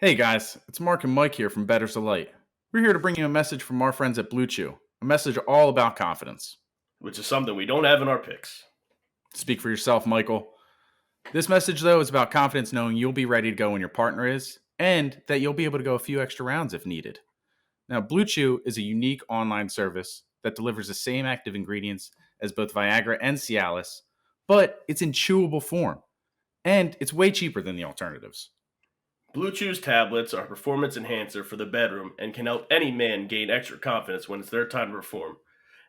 Hey guys, it's Mark and Mike here from Bettors. We're here to bring you a message from our friends at Blue Chew, a message all about confidence. Which is something we don't have in our picks. Speak for yourself, Michael. This message, though, is about confidence knowing you'll be ready to go when your partner is, and that you'll be able to go a few extra rounds if needed. Now, Blue Chew is a unique online service that delivers the same active ingredients as both Viagra and Cialis, but it's in chewable form, and it's way cheaper than the alternatives. Blue Chew's tablets are a performance enhancer for the bedroom and can help any man gain extra confidence when it's their time to perform.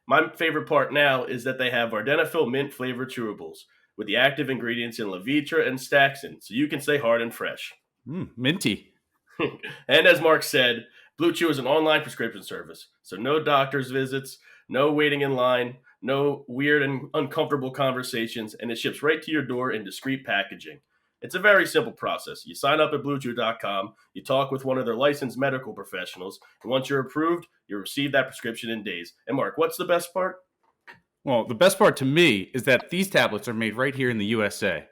My favorite part now is that they have Vardenafil mint flavored chewables with the active ingredients in Levitra and Staxin, so you can stay hard and fresh. Minty. And as Mark said, Blue Chew is an online prescription service, so no doctor's visits, no waiting in line, no weird and uncomfortable conversations, and it ships right to your door in discreet packaging. It's a very simple process. You sign up at BlueChew.com, you talk with one of their licensed medical professionals, and once you're approved, you receive that prescription in days. And Mark, what's the best part? Well, the best part to me is that these tablets are made right here in the USA.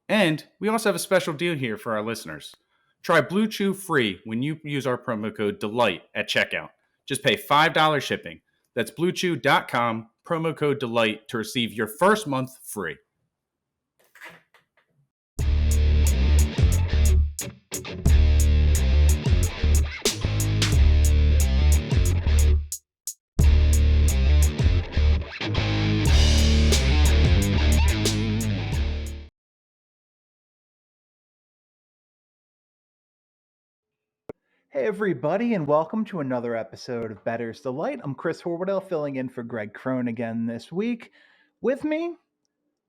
And we also have a special deal here for our listeners. Try Blue Chew free when you use our promo code DELIGHT at checkout. Just pay $5 shipping. That's BlueChew.com, promo code DELIGHT to receive your first month free. Hey everybody, and welcome to another episode of Bettor's Delight. I'm Chris Horwedel, filling in for Greg Crone again this week. With me,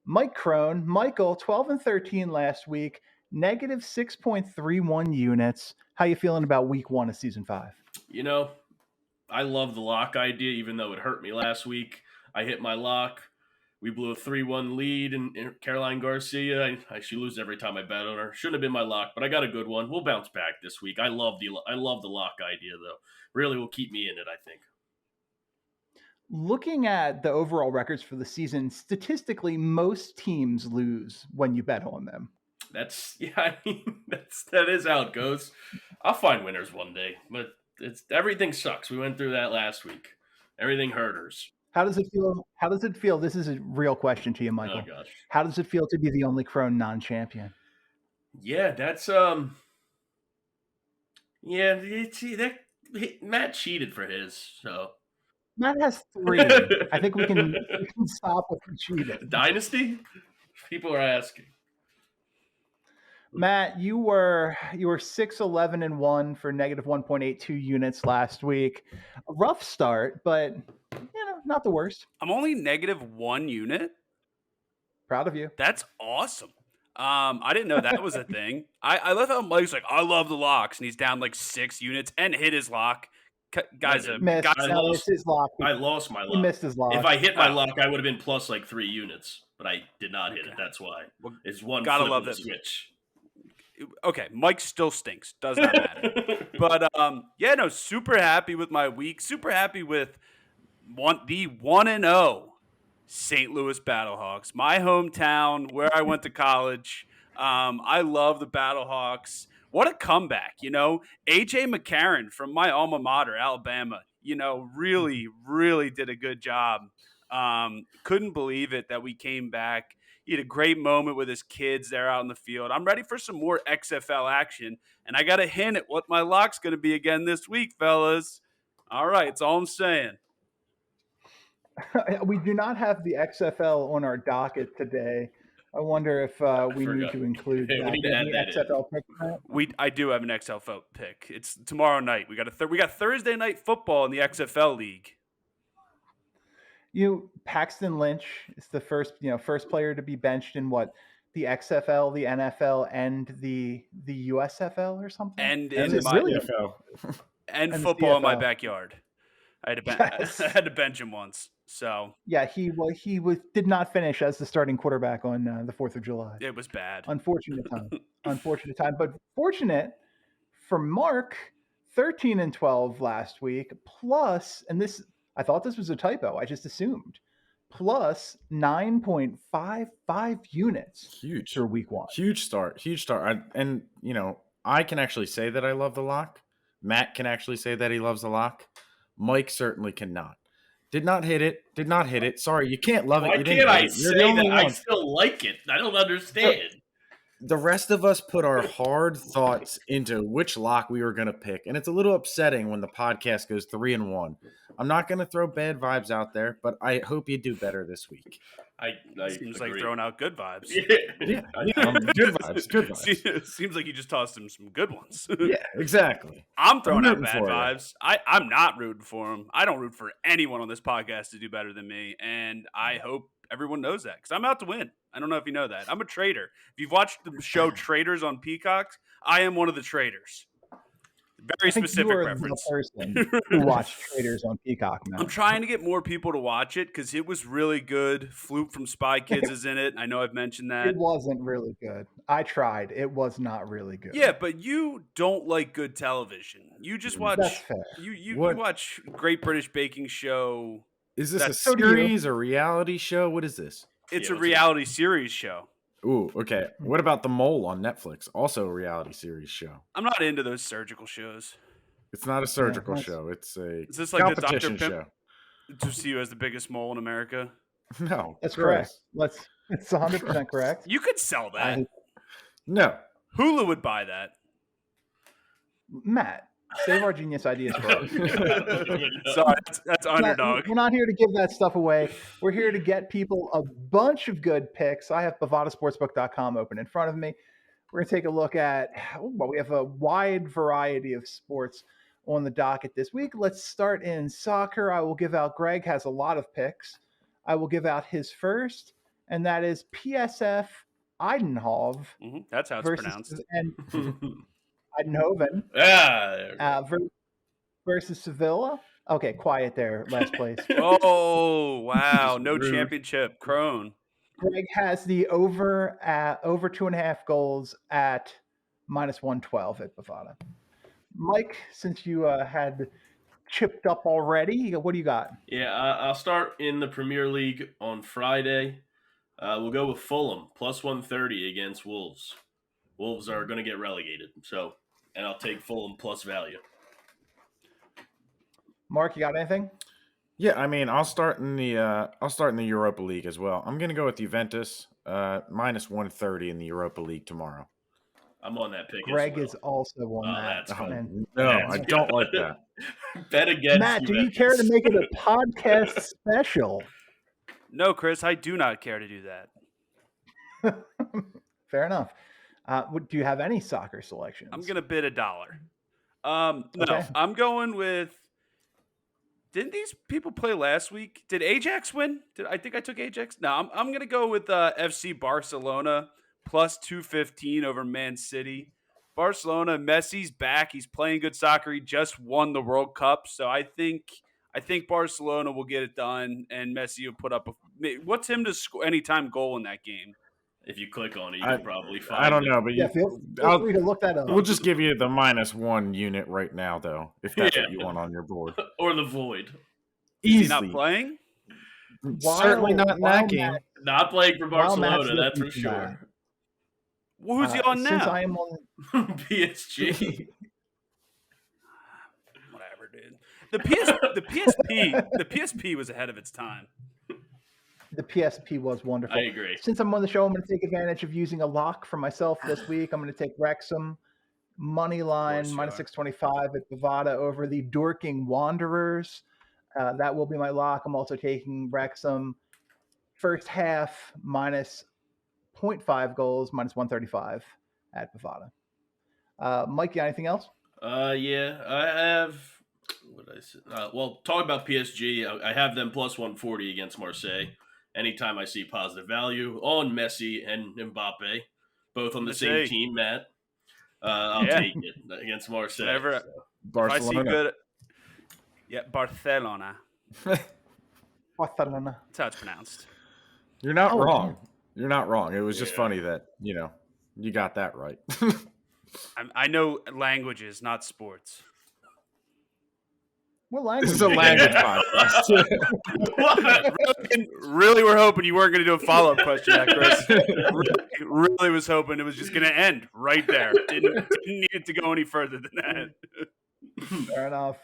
Mike Crone. Michael, 12 and 13 last week, negative 6.31 units. How you feeling about week 1 of season 5? You know, I love the lock idea, even though it hurt me last week. I hit my lock. We blew a 3-1 lead in Caroline Garcia. She loses every time I bet on her. Shouldn't have been my lock, but I got a good one. We'll bounce back this week. I love the lock idea, though. Really will keep me in it, I think. Looking at the overall records for the season, statistically, most teams lose when you bet on them. That is how it goes. I'll find winners one day, but everything sucks. We went through that last week. Everything hurters. How does it feel? How does it feel? This is a real question to you, Michael. Oh gosh. How does it feel to be the only Crone non-champion? Yeah, that's Matt cheated for his, so Matt has 3. I think we can stop with the cheating. Dynasty? People are asking. Matt, you were 6-11-1 for negative 1.82 units last week. A rough start, but not the worst. I'm only negative 1 unit. Proud of you. That's awesome. I didn't know that was a thing. I love how Mike's like, I love the locks, and he's down like 6 units and hit his lock. Guys, it's his lock. I lost my lock. He missed his lock. If I hit my lock, I would have been plus like 3 units, but I did not hit it. That's why. It's one gotta flip love of the that switch. Okay, Mike still stinks. Does not matter. But super happy with my week. Super happy with the 1-0 St. Louis Battlehawks, my hometown where I went to college. I love the Battlehawks. What a comeback, A.J. McCarron from my alma mater, Alabama, really, really did a good job. Couldn't believe it that we came back. He had a great moment with his kids there out in the field. I'm ready for some more XFL action, and I got a hint at what my lock's going to be again this week, fellas. All right, that's all I'm saying. We do not have the XFL on our docket today. I wonder if we need to include we need to add that XFL pick. I do have an XFL pick. It's tomorrow night. We got Thursday night football in the XFL league. Paxton Lynch is the first player to be benched in the XFL, the NFL, and the USFL or something. And in my CFL. and football in my backyard. I had to bench him once. So yeah, he did not finish as the starting quarterback on the 4th of July. It was bad. Unfortunate time, but fortunate for Mark, 13-12 last week. Plus, and this I thought this was a typo. I just assumed plus 9.55 units. Huge for week 1. Huge start. And I can actually say that I love the lock. Matt can actually say that he loves the lock. Mike certainly cannot. Did not hit it. Did not hit it. Sorry, you can't love it. Why You didn't can't hit I it. You're the say only that I one. still like it? I don't understand. The rest of us put our hard thoughts into which lock we were going to pick, and it's a little upsetting when the podcast goes 3-1. I'm not going to throw bad vibes out there, but I hope you do better this week. I Seems agree. like throwing out good vibes. Yeah, good vibes. Good vibes. Seems like you just tossed him some good ones. Yeah, exactly. I'm throwing out rooting bad for you. vibes. I'm not rooting for him. I don't root for anyone on this podcast to do better than me, and I hope everyone knows that because I'm out to win. I don't know if you know that. I'm a trader. If you've watched the show Traders on Peacock, I am one of the traders. Very I think specific you are reference. the person who watched Traders on Peacock, man. I'm trying to get more people to watch it because it was really good. Floop from Spy Kids is in it. I know I've mentioned that. It wasn't really good. I tried. It was not really good. Yeah, but you don't like good television. You just watch. That's fair. You What? watch Great British Baking Show. Is this a So do you. series, a reality show? What is this? It's Yeah, a what's it? reality series show. Ooh, okay. What about The Mole on Netflix? Also a reality series show. I'm not into those surgical shows. It's not a surgical that's- show. It's a Is this like the Dr. competition Pimp? show. To see who has the biggest mole in America. No, That's gross. correct. It's 100% correct. You could sell that. No. Hulu would buy that. Matt, save our genius ideas for us. Sorry, that's underdog. We're not here to give that stuff away. We're here to get people a bunch of good picks. I have bovadasportsbook.com open in front of me. We're going to take a look at, well, we have a wide variety of sports on the docket this week. Let's start in soccer. I will give out, Greg has a lot of picks. I will give out his first, and that is PSF Eindhoven That's how it's pronounced. and Eindhoven versus Sevilla. Okay, quiet there, last place. Oh, wow. No Rude. championship. Crone. Greg has the over 2.5 goals at -112 at Bovada. Mike, since you had chipped up already, what do you got? Yeah, I'll start in the Premier League on Friday. We'll go with Fulham, +130 against Wolves. Wolves are going to get relegated, and I'll take Fulham plus value. Mark, you got anything? Yeah, I mean, I'll start in the Europa League as well. I'm gonna go with Juventus, -130 in the Europa League tomorrow. I'm on that pick. Greg as well. is also on Oh, that. that's fun. And No, That's I don't like that. Bet against Matt, do you Juventus. care to make it a podcast special? No, Chris, I do not care to do that. Fair enough. Do you have any soccer selections? I'm going to bid $1. No, Okay. I'm going with. Didn't these people play last week? Did Ajax win? I think I took Ajax? No, I'm going to go with FC Barcelona +215 over Man City. Barcelona, Messi's back. He's playing good soccer. He just won the World Cup, so I think Barcelona will get it done, and Messi will put up what's him to score anytime goal in that game? If you click on it, you can probably find I don't it. know, but Yeah, feel free to look that up. we'll just give you the -1 unit right now, though, if that's what you want on your board. Or the Void. Is he Easily. not playing? Certainly not in that game. Not playing for While Matt's Barcelona, that's for looking for sure. Well, who's he on Since now? I am on PSG. Whatever, dude. The PSP was ahead of its time. the PSP was wonderful. I agree. Since I'm on the show, I'm going to take advantage of using a lock for myself this week. I'm going to take Wrexham money line Of course you -625 at Bovada over the Dorking Wanderers. That will be my lock. I'm also taking Wrexham first half -0.5 goals, -135 at Bovada. Mike, you got anything else? Yeah, I have. What did I say? Well, talk about PSG. I have them +140 against Marseille. Anytime I see positive value on Messi and Mbappe, both on the same Marseille. team, Matt, I'll Yeah. take it against Marseille. Whenever- so. If I see Barcelona. good. Yeah, Barcelona. Barcelona. That's how it's pronounced. You're not Oh. wrong. You're not wrong. It was just Yeah. funny that, you got that right. I know languages, not sports. What language? This is a language podcast. Really, we're hoping you weren't going to do a follow-up question, Chris. Really was hoping it was just going to end right there. Didn't need it to go any further than that. Fair enough.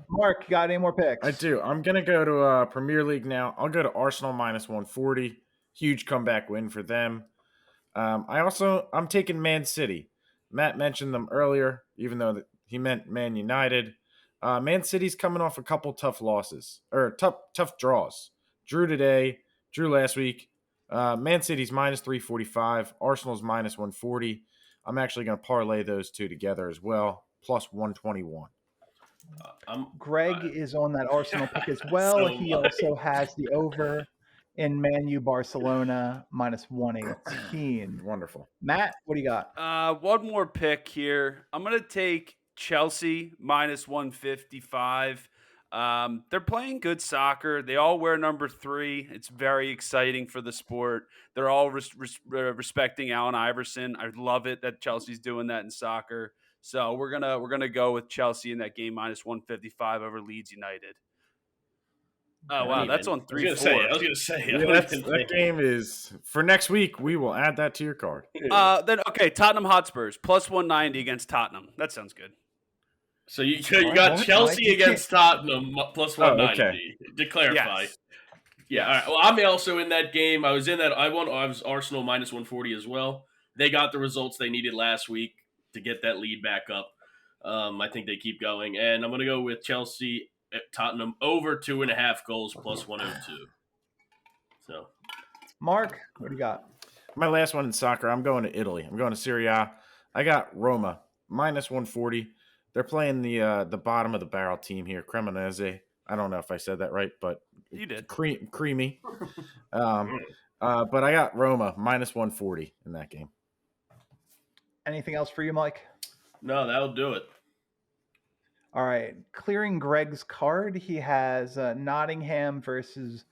Mark, got any more picks? I do. I'm going to go to Premier League now. I'll go to Arsenal minus 140. Huge comeback win for them. I'm taking Man City. Matt mentioned them earlier, even though he meant Man United. Man City's coming off a couple tough losses, or tough draws. Drew today, drew last week. Man City's minus 345. Arsenal's minus 140. I'm actually going to parlay those two together as well, plus 121. Greg is on that Arsenal pick as well. He also has the over in Man U Barcelona minus 118. Wonderful. Matt, what do you got? One more pick here. I'm going to take Chelsea minus 155. They're playing good soccer. They all wear number 3. It's very exciting for the sport. They're all respecting Allen Iverson. I love it that Chelsea's doing that in soccer. So we're gonna go with Chelsea in that game minus 155 over Leeds United. Oh wow, that's on 3-4. I was gonna say that game is for next week. We will add that to your card. Then okay, Tottenham Hotspurs plus 190 against Tottenham. That sounds good. So you got Chelsea against Tottenham plus 190. Okay. To clarify. Yes. Yeah. All right. Well, I'm also in that game. I was in that. I was Arsenal minus 140 as well. They got the results they needed last week to get that lead back up. I think they keep going, and I'm going to go with Chelsea at Tottenham over 2.5 goals plus 102. So, Mark, what do you got? My last one in soccer. I'm going to Italy. I'm going to Serie A. I got Roma minus 140. They're playing the bottom of the barrel team here, Cremonese. I don't know if I said that right, but you did. Creamy. But I got Roma minus 140 in that game. Anything else for you, Mike? No, that'll do it. All right. Clearing Greg's card, he has Nottingham Forest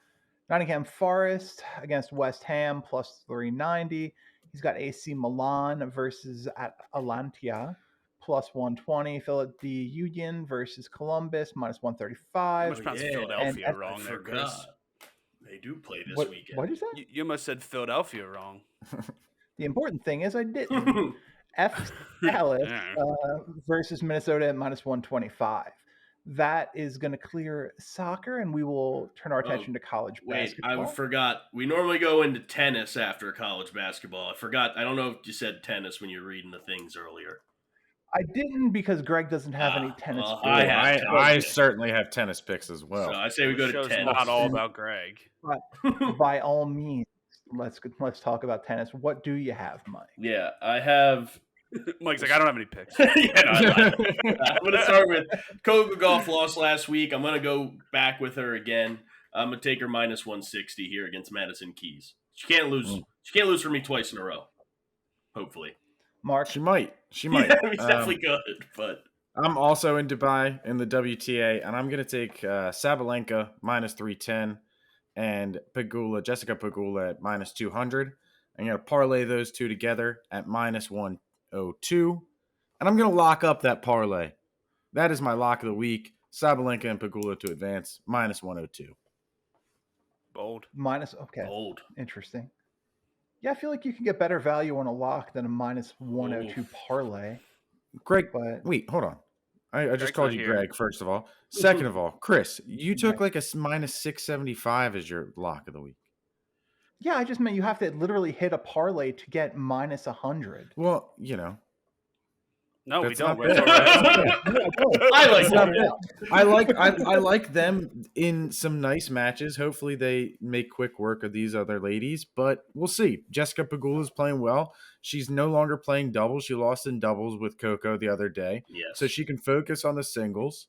against West Ham plus 390. He's got AC Milan versus Atalanta plus 120. Philadelphia Union versus Columbus minus 135. You must Philadelphia wrong there, Chris. They do play this weekend. What is that? You must said Philadelphia wrong. The important thing is I didn't. F. Dallas versus Minnesota at minus 125. That is going to clear soccer, and we will turn our attention to college basketball. I forgot. We normally go into tennis after college basketball. I forgot. I don't know if you said tennis when you were reading the things earlier. I didn't because Greg doesn't have any tennis. Well, I certainly have tennis picks as well. So I say we go to tennis. Not all about Greg. By all means, let's talk about tennis. What do you have, Mike? Yeah, I have. Mike's like, I don't have any picks. I'm going to start with Coco Gauff lost last week. I'm going to go back with her again. I'm going to take her minus 160 here against Madison Keys. She can't lose. She can't lose for me twice in a row. Hopefully, Mark. She might. Yeah, he's definitely good. But I'm also in Dubai in the WTA, and I'm going to take Sabalenka minus 310 and Jessica Pegula at minus 200. I'm going to parlay those two together at minus 102, and I'm going to lock up that parlay. That is my lock of the week. Sabalenka and Pegula to advance, minus 102. Bold. Okay. Bold. Interesting. Yeah, I feel like you can get better value on a lock than a minus 102 parlay. Greg, wait, hold on. I just called you Greg, first of all. Second of all, Chris, you took like a minus 675 as your lock of the week. Yeah, I just meant you have to literally hit a parlay to get minus 100. Well, you know. No, we don't. I like them in some nice matches. Hopefully they make quick work of these other ladies, but we'll see. Jessica Pegula is playing well. She's no longer playing doubles. She lost in doubles with Coco the other day. Yes. So she can focus on the singles.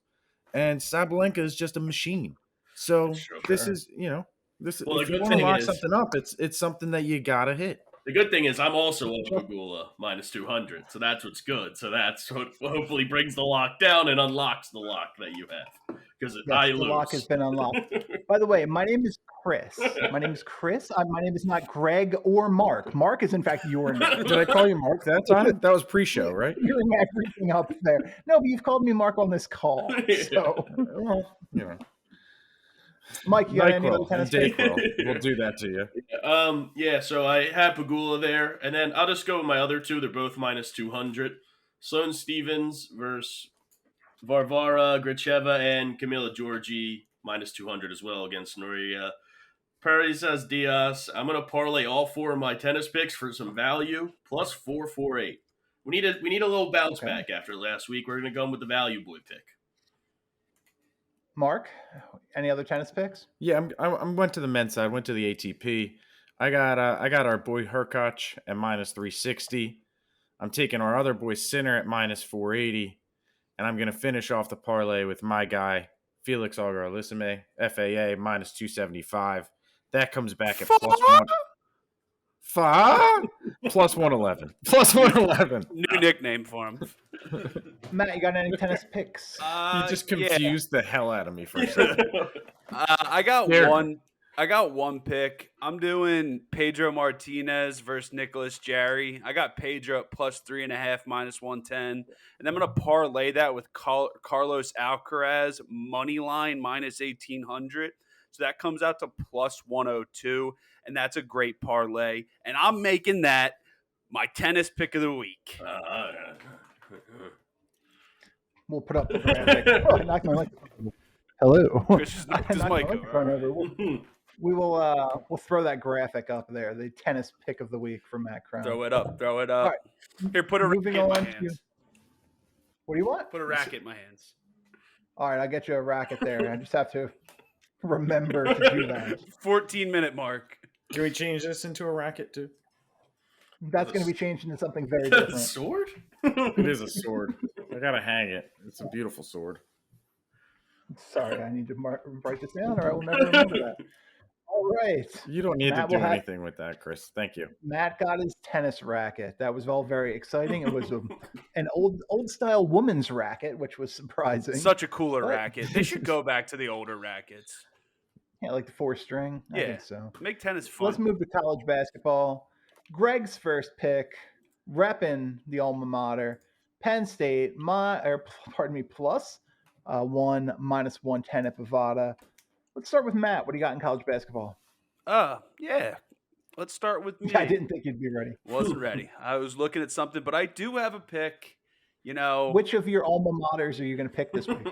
And Sabalenka is just a machine. So this is, if you want to lock something up, it's something that you got to hit. The good thing is I'm also on Pagula minus 200, so that's what's good. So that's what hopefully brings the lock down and unlocks the lock that you have. Because I Yes, the lose. lock has been unlocked. By the way, my name is Chris. My name is Chris. My name is not Greg or Mark. Mark is, in fact, your name. Did I call you Mark that time? That was pre-show, right? You're everything up there. No, but you've called me Mark on this call. So, Well, you know, Mike, you got any other NyQuil tennis and picks? Dayquil. We'll do that to you. Yeah, so I have Pagula there, and then I'll just go with my other two. They're both minus 200. Sloane Stevens versus Varvara Gracheva and Camila Giorgi minus 200 as well against Nuria Perez Diaz. I'm going to parlay all four of my tennis picks for some value, plus 448. We need a little bounce back after last week. We're going to go with the value boy pick. Mark, any other tennis picks? Yeah, I went to the men's side. Went to the ATP. I got our boy Hurkacz at minus 360. I'm taking our other boy Sinner at minus 480, and I'm gonna finish off the parlay with my guy Felix Auger-Aliassime, FAA minus 275. That comes back at plus 111. Plus 111. New nickname for him. Matt, you got any tennis picks? You just confused the hell out of me for a second. I got There. one pick. I'm doing Pedro Martinez versus Nicholas Jarry. I got Pedro at plus 3.5 minus 110, and I'm gonna parlay that with Carlos Alcaraz money line minus 1800. So that comes out to plus 102, and that's a great parlay. And I'm making that my tennis pick of the week. We'll put up the graphic. Oh, I knocked my microphone. Hello. Chris just knocked I his knocked my mic microphone over. over. We will we'll throw that graphic up there. The tennis pick of the week for Matt Crown. Throw it up. All right. Here, put a Moving racket in my on hands. What do you want? Put a racket in my hands. All right, I'll get you a racket there. I just have to remember to do that. 14-minute mark. Can we change this into a racket too? That's going to be changed into something very The different. sword? It is a sword. I gotta hang it. It's a beautiful sword. Sorry, I need to write this down, or I will never remember that. All right. You don't need Matt to will do have- anything with that, Chris. Thank you. Matt got his tennis racket. That was all very exciting. It was an old style woman's racket, which was surprising. Such a cooler What? racket. They should go back to the older rackets. Yeah, like the 4-string. I Yeah. think so. Make tennis So fun. let's move to college basketball. Greg's first pick, repping the alma mater, Penn State, plus 1 minus 110 at Bovada. Let's start with Matt. What do you got in college basketball? Yeah. Let's start with me. Yeah, I didn't think you'd be ready. Wasn't ready. I was looking at something, but I do have a pick. You know, Which of your alma maters are you going to pick this week?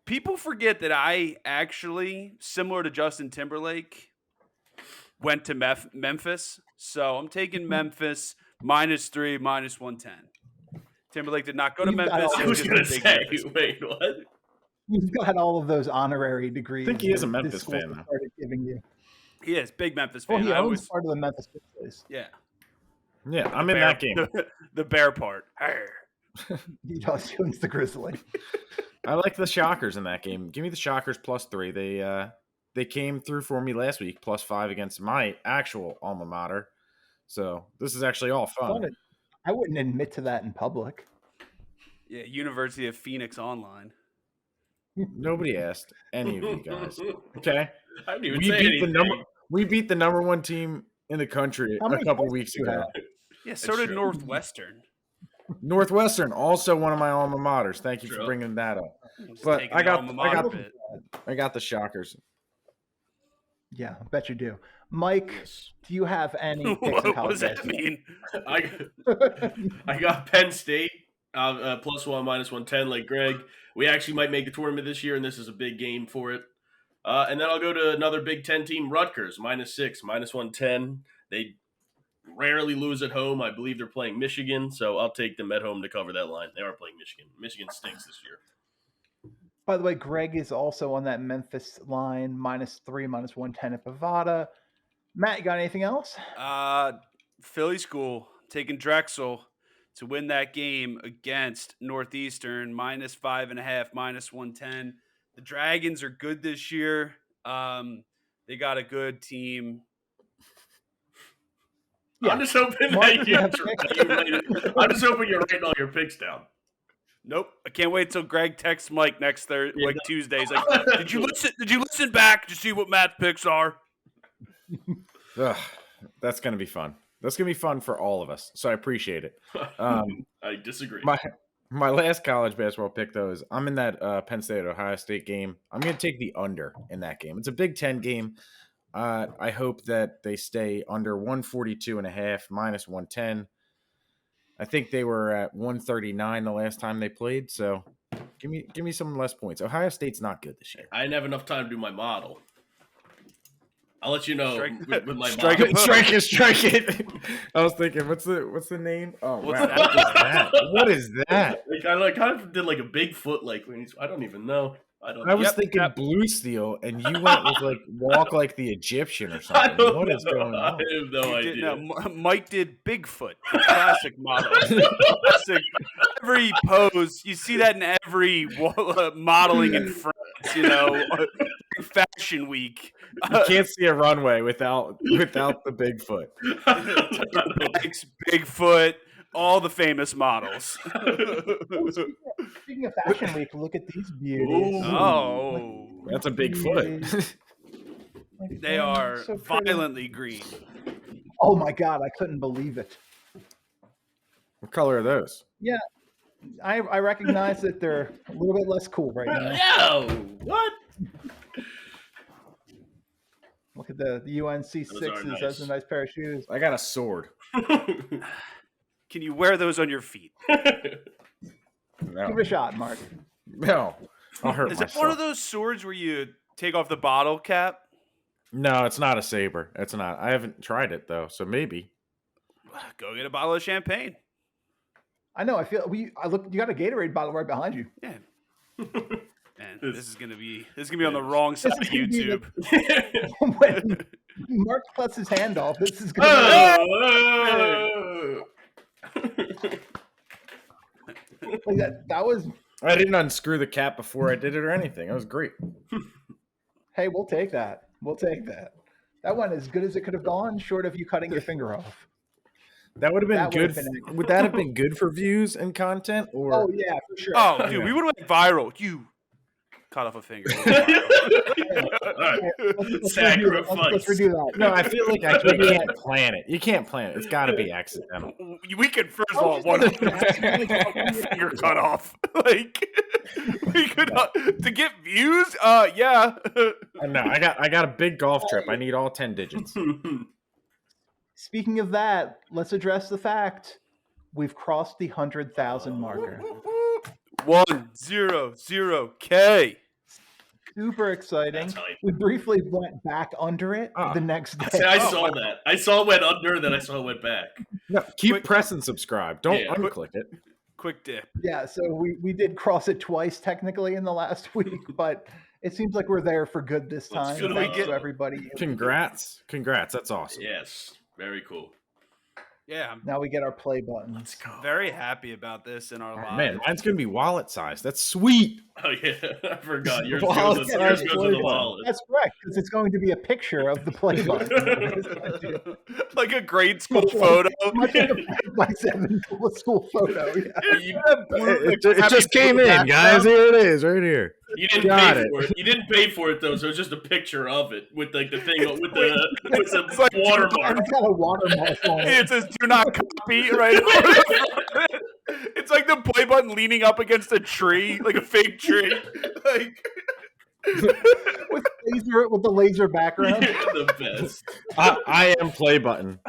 people forget that I actually, similar to Justin Timberlake, went to Memphis. So I'm taking Memphis minus 3, minus 110. Timberlake did not go to You've got Memphis. all- I He was just going a to big say, Memphis. wait, what? You've got all of those honorary degrees. I think he is a that Memphis this school fan, though. started giving you. He is big Memphis Well, fan. he I owns always, part of the Memphis Grizzlies. yeah. Yeah, I'm in Bear- that game. The bear part. Arr. He does owns the Grizzlies. I like the Shockers in that game. Give me the Shockers plus 3. They came through for me last week, plus 5 against my actual alma mater. So this is actually all fun. I wouldn't admit to that in public. Yeah, University of Phoenix Online. Nobody asked any of you guys. Okay, I didn't even we say beat anything. we beat the number 1 team in the country How a many couple points weeks do you ago. have? Yeah, so That's did true. Northwestern. Northwestern, also one of my alma maters. Thank you for True. bringing that up. Just But taking I the got- alma I mater got- bit. I got the Shockers. Yeah, I bet you do. Mike, do you have any picks in What college does that basketball? mean? I got Penn State plus 1 minus 110 like Greg. We actually might make the tournament this year, and this is a big game for it. And then I'll go to another Big Ten team, Rutgers, minus 6, minus 110. They rarely lose at home. I believe they're playing Michigan, so I'll take them at home to cover that line. They are playing Michigan. Michigan stinks this year. By the way, Greg is also on that Memphis line, minus 3, minus 110 at Bovada. Matt, you got anything else? Philly school taking Drexel to win that game against Northeastern, minus 5.5, minus 110. The Dragons are good this year. They got a good team. I'm just hoping Mark that doesn't have picks. I'm just hoping you're writing all your picks down. Nope. I can't wait till Greg texts Mike next Tuesday. He's like, "Did you listen back to see what Matt's picks are?" Ugh, that's gonna be fun. That's gonna be fun for all of us. So I appreciate it. I disagree. My last college basketball pick, though, is I'm in that Penn State Ohio State game. I'm going to take the under in that game. It's a Big Ten game. I hope that they stay under 142.5 minus 110. I think they were at 139 the last time they played. So give me some less points. Ohio State's not good this year. I didn't have enough time to do my model. I'll let you know with my strike model. Strike it. I was thinking, what's the name? Oh, wow. What is that? I kind of did like a Bigfoot, like when I don't even know. I was thinking Blue Steel, and you went with like walk like the Egyptian or something. What is going on? I have no idea. Mike did Bigfoot, the classic model. Classic. Every pose, you see that in every modeling in France, Fashion Week. You can't see a runway without the Bigfoot. Bigfoot, all the famous models. Speaking of Fashion Week, look at these beauties. Oh, that's a Bigfoot. They are so violently green. Oh my God, I couldn't believe it. What color are those? Yeah, I recognize that they're a little bit less cool right now. No, what? Look at the UNC sixes. nice. That's a nice pair of shoes. I got a sword. Can you wear those on your feet? No. Give it a shot, Mark. No. I'll hurt Is myself. it one of those swords where you take off the bottle cap? No, it's not a saber. It's not. I haven't tried it though, so maybe. Go get a bottle of champagne. I know. I feel I look. You got a Gatorade bottle right behind you. Yeah. Man, this is gonna be on the wrong side of YouTube. When Mark cuts his hand off, this is gonna be that was. I didn't unscrew the cap before I did it or anything. It was great. Hey, we'll take that. We'll take that. That went as good as it could have gone, short of you cutting your finger off. That would have been That good. would've been Would that have been good for views and content? Or Oh yeah, for sure. Oh, dude, we would have went viral. You cut off a finger. Let's Sacrifice. redo that. no, I feel like you can't plan it. You can't plan it. It's got to be accidental. We could first of all one finger cut off. Like we could to get views. Yeah. No, I got a big golf trip. I need all 10 digits. Speaking of that, let's address the fact we've crossed the 100,000 marker. 100K. Super exciting. That's hype. We briefly went back under it the next day. I saw that. I saw it went under, then I saw it went back. No, keep press and subscribe. Don't unclick it. Quick dip. Yeah, so we did cross it twice technically in the last week, but it seems like we're there for good this time. Should we Thanks get- to everybody. Congrats. That's awesome. Yes, very cool. Yeah, I'm Now we get our play button. Let's go. very happy about this in our lives. Man, mine's going to be wallet size. That's sweet. Oh yeah, I forgot. Yours Wow, goes that's to the really wallet. That's correct, because it's going to be a picture of the play button. Like a grade school photo. Much like a 5x7 school photo. Yeah. It just came in, guys. Here it is, right here. You didn't Got pay it. for it. You didn't pay for it though, so it's just a picture of it with like the thing with the It's like watermark. It's got a watermark on it. It says "Do not copy" right over the front. It's like the play button leaning up against a tree, like a fake tree. Like with the laser background. The best. I am play button.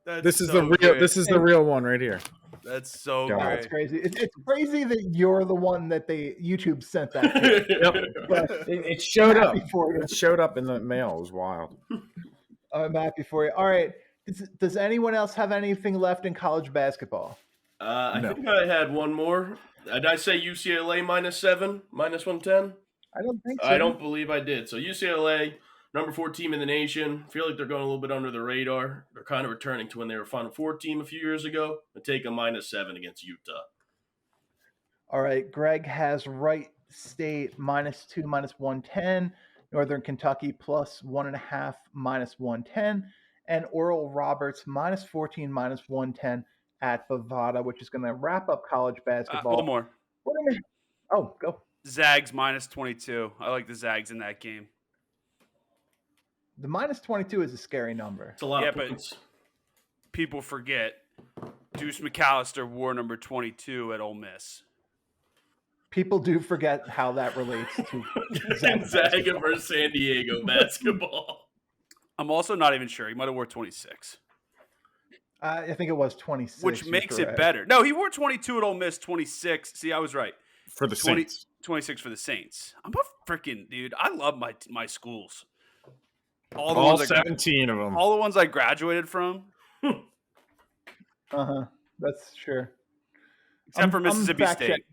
That's This is so the real. great. This is the real one right here. That's so God. great. That's crazy. It's crazy that you're the one that YouTube sent that to. Yep. But It showed up. happy for you. It showed up in the mail. It was wild. I'm happy for you. All right. Does anyone else have anything left in college basketball? I No. think I had one more. Did I say UCLA -7, -110? I don't think so. I don't believe I did. So UCLA, number 4 team in the nation. Feel like they're going a little bit under the radar. They're kind of returning to when they were Final Four team a few years ago. And take a -7 against Utah. All right. Greg has Wright State -2, -110. Northern Kentucky +1.5, -110. and Oral Roberts -14, -110 at Bovada, which is going to wrap up college basketball. One more. Oh, go. Zags -22. I like the Zags in that game. The -22 is a scary number. It's a lot of but points. people forget Deuce McAllister wore number 22 at Ole Miss. People do forget how that relates to Gonzaga versus San Diego basketball. I'm also not even sure. He might have wore 26. I think it was 26. Which you're makes it correct. better. No, he wore 22 at Ole Miss, 26. See, I was right. For the Saints. 26 for the Saints. I'm a freaking dude. I love my schools. All 17 of them. All the ones I graduated from. That's sure. Except for Mississippi State.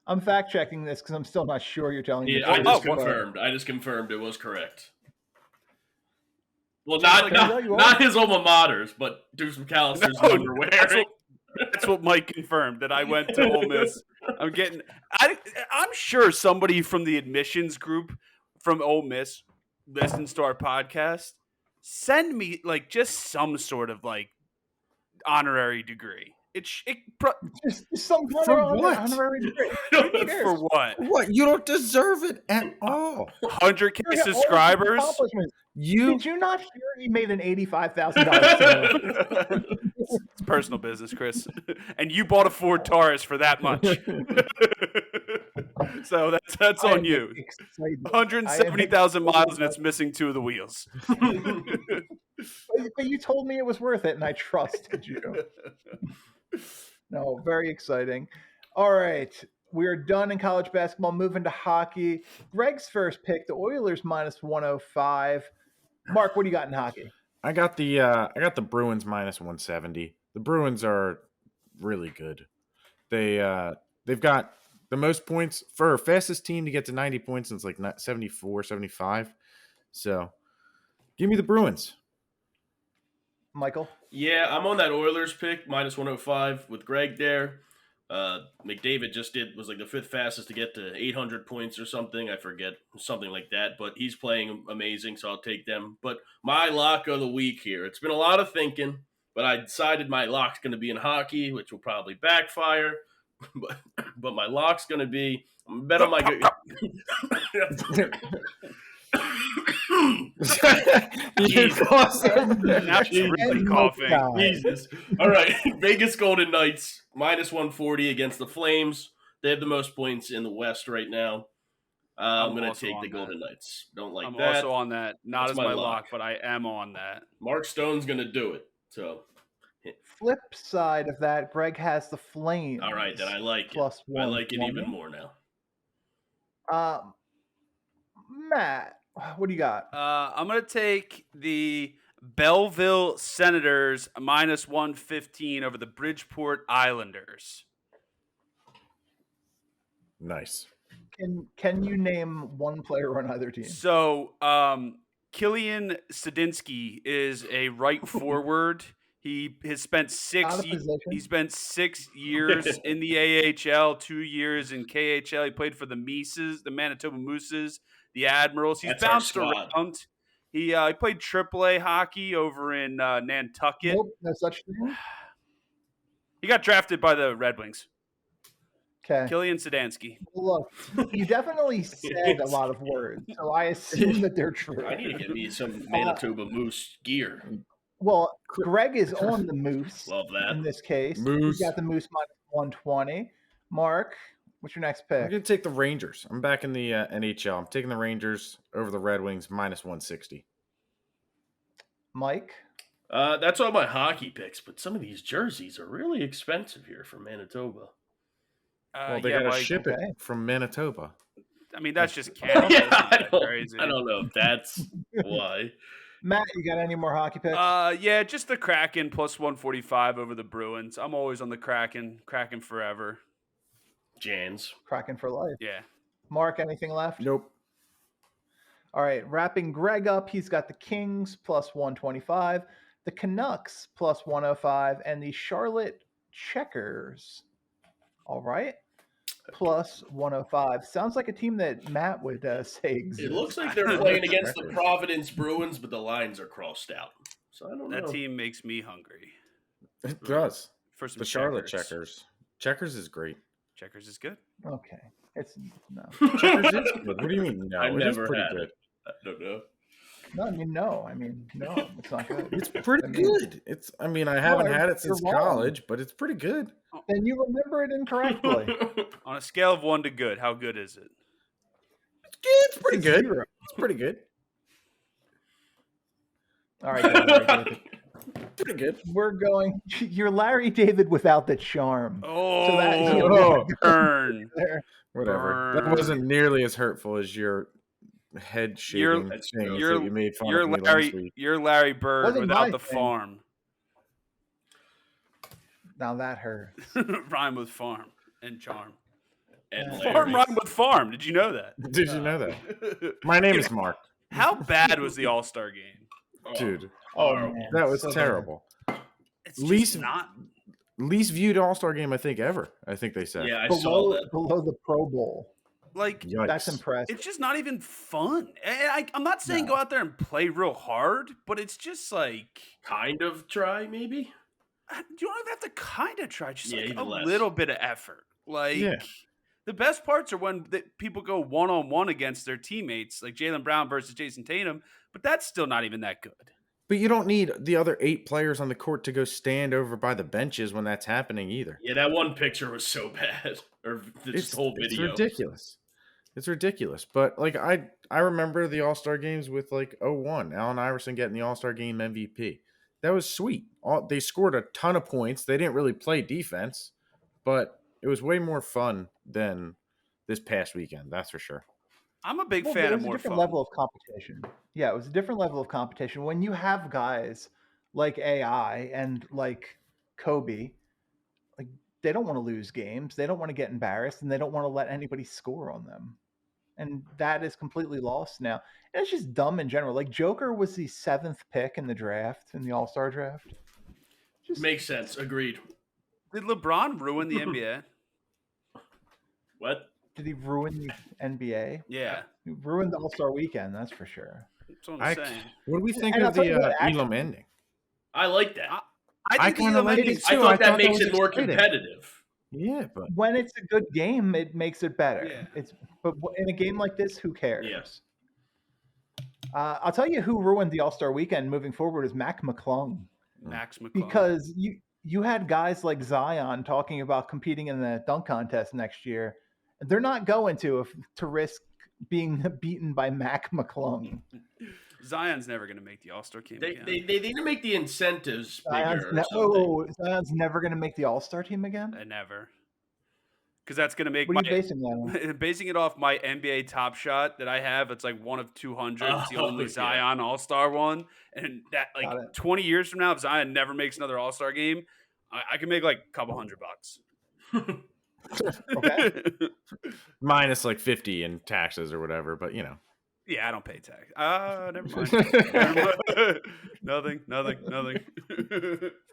I'm fact checking this because I'm still not sure you're telling me. Yeah, I just confirmed it was correct. Well, not his alma maters, but Deuce McAllister's number wearing. That's what Mike confirmed, that I went to Ole Miss. I'm sure somebody from the admissions group from Ole Miss listens to our podcast. Send me just some sort of honorary degree. Just some kind of honorary degree. For what? What? You don't deserve it at all. 100K subscribers. Did you not hear he made an $85,000 sale? It's personal business, Chris. And you bought a Ford Taurus for that much. So that's on you. 170,000 miles and it's missing 2 of the wheels. But you told me it was worth it and I trusted you. No, very exciting. All right. We're done in college basketball. Moving to hockey. Greg's first pick, the Oilers -105. Mark, what do you got in hockey? I got the Bruins -170. The Bruins are really good. They've got the most points for fastest team to get to 90 points since 74, 75. So give me the Bruins. Michael? Yeah, I'm on that Oilers pick, -105 with Greg there. McDavid was the 5th fastest to get to 800 points or something. I forget, something like that. But he's playing amazing, so I'll take them. But my lock of the week here, it's been a lot of thinking, but I decided my lock's going to be in hockey, which will probably backfire. But my lock's going to be, I'm bet on my good. That's really coughing. Jesus. All right. Vegas Golden Knights -140 against the Flames. They have the most points in the West right now. I'm going to take the Golden Knights. Don't like that. I'm also on that. Not as my lock, but I am on that. Mark Stone's going to do it. So, flip side of that, Greg has the Flames. All right, then I like it. I like it even more now. Matt, what do you got? I'm going to take the Belleville Senators -115 over the Bridgeport Islanders. Nice. Can you name one player on either team? So, Killian Sadinsky is a right forward. He has spent 6 years in the AHL, 2 years in KHL. He played for the Mises, the Manitoba Mooses, the Admirals. He's bounced around. He played AAA hockey over in Nantucket. Nope, no such thing. He got drafted by the Red Wings. Okay. Killian Sadinsky. Look, you definitely said a lot of words, so I assume that they're true. I need to get me some Manitoba Moose gear. Well, Greg is on the Moose. Love that. In this case. Moose. You got the Moose -120. Mark, what's your next pick? I'm going to take the Rangers. I'm back in the NHL. I'm taking the Rangers over the Red Wings -160. Mike? That's all my hockey picks, but some of these jerseys are really expensive here for Manitoba. Well, they got to ship it from Manitoba. I mean, that's just Canada. Yeah, I don't know if that's why. Matt, you got any more hockey picks? Yeah, just the Kraken +145 over the Bruins. I'm always on the Kraken. Kraken forever. Jans. Kraken for life. Yeah. Mark, anything left? Nope. All right, wrapping Greg up, he's got the Kings +125, the Canucks +105, and the Charlotte Checkers. All right. +105. Sounds like a team that Matt would say exists. It looks like they're playing against the Providence Bruins, but the lines are crossed out. So I don't That know. team makes me hungry. It does. For some The Charlotte checkers. Checkers. Checkers is great. Checkers is good. Okay, it's no. Checkers is good. What do you mean? No, I it is never pretty had good. it. I don't know. No, I mean, no, it's not good. It's pretty I mean- good. It's. I mean, I haven't had it since you're wrong. college, but it's pretty good. Then you remember it incorrectly. On a scale of 1 to good, how good is it? It's pretty It's good. 0. It's pretty good. All right, Larry David. Pretty good. We're going. You're Larry David without the charm. Oh, Oh. burn. There. Whatever. That Burn. wasn't nearly as hurtful as your head shaving That's thing true. that you made fun You're of me last Larry. week. You're Larry Bird Wasn't without my the thing. farm. Now that hurt. Rhyme with farm and charm. And Yeah. Farm Larry. rhyme with farm. Did you know that? Did you know that? My name is Mark. How bad was the All Star game? Oh, Dude, Oh horrible. man, that was so bad. terrible. It's Least- just not. Least viewed All-Star game, I think, ever. I think they said. Yeah, I saw that. Below the Pro Bowl. Like, Yikes. That's impressive. it's just not even fun. And I'm not saying No. go out there and play real hard, but it's just like Kind of try, maybe. you don't even have to kind of try. Just Yeah, like even a less. little bit of effort. Like Yeah. the best parts are when people go 1-on-1 against their teammates, like Jaylen Brown versus Jason Tatum. But that's still not even that good. But you don't need the other 8 players on the court to go stand over by the benches when that's happening either. Yeah, that one picture was so bad. Or this whole It's video. ridiculous. It's ridiculous. But like I remember the All-Star games with like 01, Allen Iverson getting the All-Star game MVP. That was sweet. They scored a ton of points. They didn't really play defense, but it was way more fun than this past weekend, that's for sure. I'm a big Well, fan there of was a more different fun. level of competition. Yeah, it was a different level of competition. When you have guys like AI and like Kobe, like they don't want to lose games. They don't want to get embarrassed, and they don't want to let anybody score on them. And that is completely lost now. And it's just dumb in general. Like Joker was the 7th pick in the draft, in the All-Star draft. Just Makes sense. Agreed. Did LeBron ruin the NBA? What? did he ruin the NBA? Yeah, He ruined the All-Star weekend, that's for sure. that's what I'm I, saying. what do we think And I'll of tell you the what, actually- Elam ending? I like that. I think kinda Elam like ending- it I too. thought that makes was it more exciting. competitive. Yeah, but When it's a good game, it makes it better. Yeah. But in a game like this, who cares? Yes. I'll tell you who ruined the All-Star weekend moving forward is Mac McClung, Max McClung. because you had guys like Zion talking about competing in the dunk contest next year. They're not going to risk being beaten by Mac McClung. Zion's never going to make the All-Star game They, again. they need to make the incentives bigger or something. Zion's never going to make the All-Star team again. Never. Because that's going to make What are my you basing that on? basing it off my NBA Top Shot that I have. It's like one of 200. It's the Oh, only yeah. Zion All-Star one, and that like Got it. 20 years from now, if Zion never makes another All-Star game, I can make like a couple $100. Okay. minus like 50 in taxes or whatever. But you know, Yeah, I don't pay tax. Never mind. Never mind. Nothing.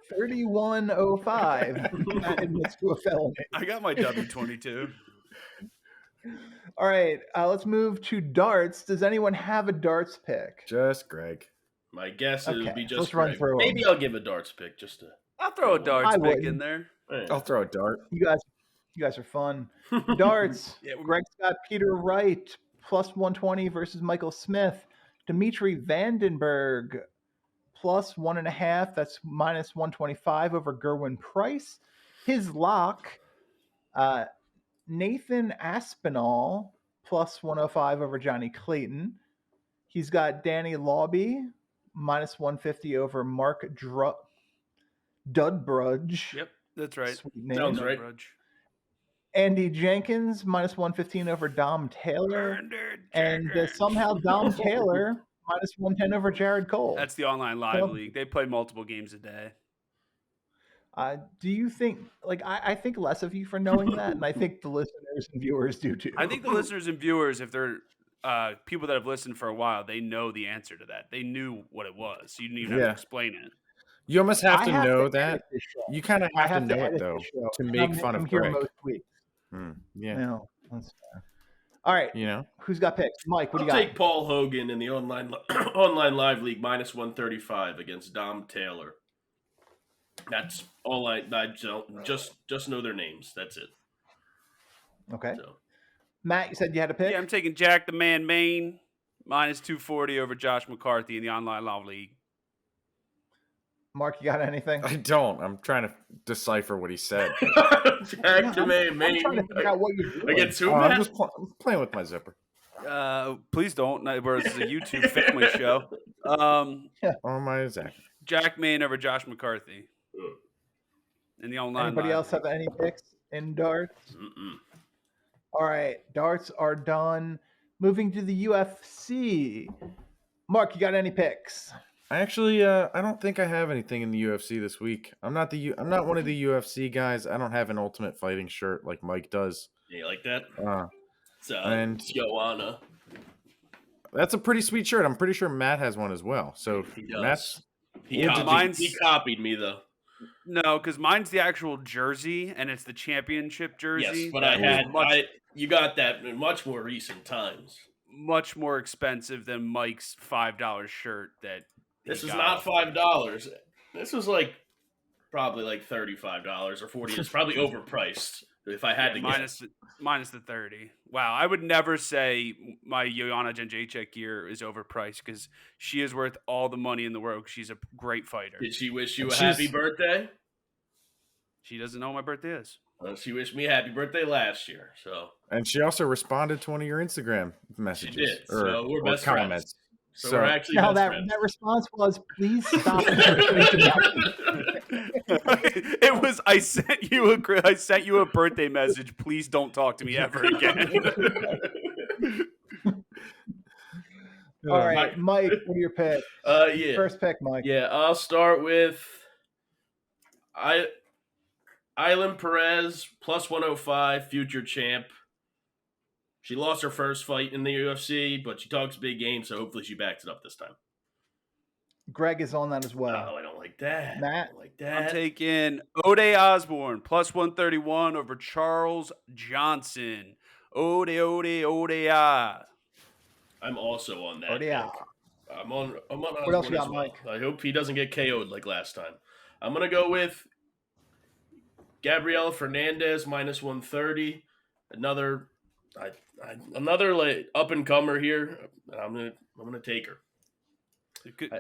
3105 that admits to a felony. I got my W-22. All right, let's move to darts. Does anyone have a darts pick? just Greg. My guess it would Okay, be just let's run Greg. through 'em. Maybe I'll give a darts pick just to. I'll throw a darts I pick wouldn't. in there. I'll throw a dart. You guys are fun. Darts. Yeah, Greg's got Peter Wright plus 120 versus Michael Smith. Dimitri Vandenberg plus 1.5. That's minus 125 over Gerwin Price. His lock, Nathan Aspinall plus 105 over Johnny Clayton. He's got Danny Lobby minus 150 over Mark Dudbrudge. Yep, that's right. Sweet name. Sounds right. Grudge. Andy Jenkins minus 115 over Dom Taylor. And somehow Dom Taylor minus 110 over Jared Cole. That's the online live So- league. They play multiple games a day. Do you think, like, I think less of you for knowing that, and I think the listeners and viewers do too. I think the listeners and viewers, if they're people that have listened for a while, they know the answer to that. They knew what it was. So you didn't even have Yeah. to explain it. You almost have I to know edit that. this show. You kind of I have to know edit it though this show, to and make fun I'm of here Greg. most weeks. Yeah. No, that's fair. All right. You know, Who's got picks? Mike, what do you I'll got? take Paul Hogan in the online live league minus 135 against Dom Taylor. That's all I don't just know their names. That's it. Okay. So Matt, you said you had a pick? Yeah, I'm taking Jack the Man Maine minus 240 over Josh McCarthy in the online live league. Mark, you got anything? I don't. I'm trying to decipher what he said. Jack the Man I'm trying to Maine figure out what you're doing. against who? I'm Matt? just playing with my zipper. Please don't. Whereas it's a YouTube family show. On my Zach. Jack Maine over Josh McCarthy in the online. Anybody live else have any picks in darts? Mm-mm. All right, darts are done. Moving to the UFC. Mark, you got any picks? I actually, I don't think I have anything in the UFC this week. I'm not one of the UFC guys. I don't have an Ultimate Fighting shirt like Mike does. Yeah, you like that? And Joanna. That's a pretty sweet shirt. I'm pretty sure Matt has one as well. So He does. Matt's He copied me though. No, because mine's the actual jersey and it's the championship jersey. Yes, but you got that in much more recent times. Much more expensive than Mike's $5 shirt that. This is not $5. This was like probably like $35 or $40. It's probably overpriced if I had to guess. Minus the 30. Wow, I would never say my Joanna Jędrzejczyk gear is overpriced because she is worth all the money in the world because she's a great fighter. Did she wish you a happy birthday? She doesn't know what my birthday is. She wished me a happy birthday last year. So, and she also responded to one of your Instagram messages. She did. So we're best comments. friends. So we're actually no, best friends. That response was, please stop. It was, I sent you a birthday message. Please don't talk to me ever again. All right, Mike, what are your picks? Yeah. First pick, Mike. Yeah, I'll start with Island Perez plus 105, future champ. She lost her first fight in the UFC, but she talks big game, so hopefully she backs it up this time. Greg is on that as well. Oh, I don't like that. Matt? I don't like that. I'm taking Ode Osborne plus 131 over Charles Johnson. Ode. I'm also on that. Yeah. I'm on What else you got, Mike? I hope he doesn't get KO'd like last time. I'm gonna go with Gabriela Fernandez minus 130. Another like up and comer here. I'm gonna take her.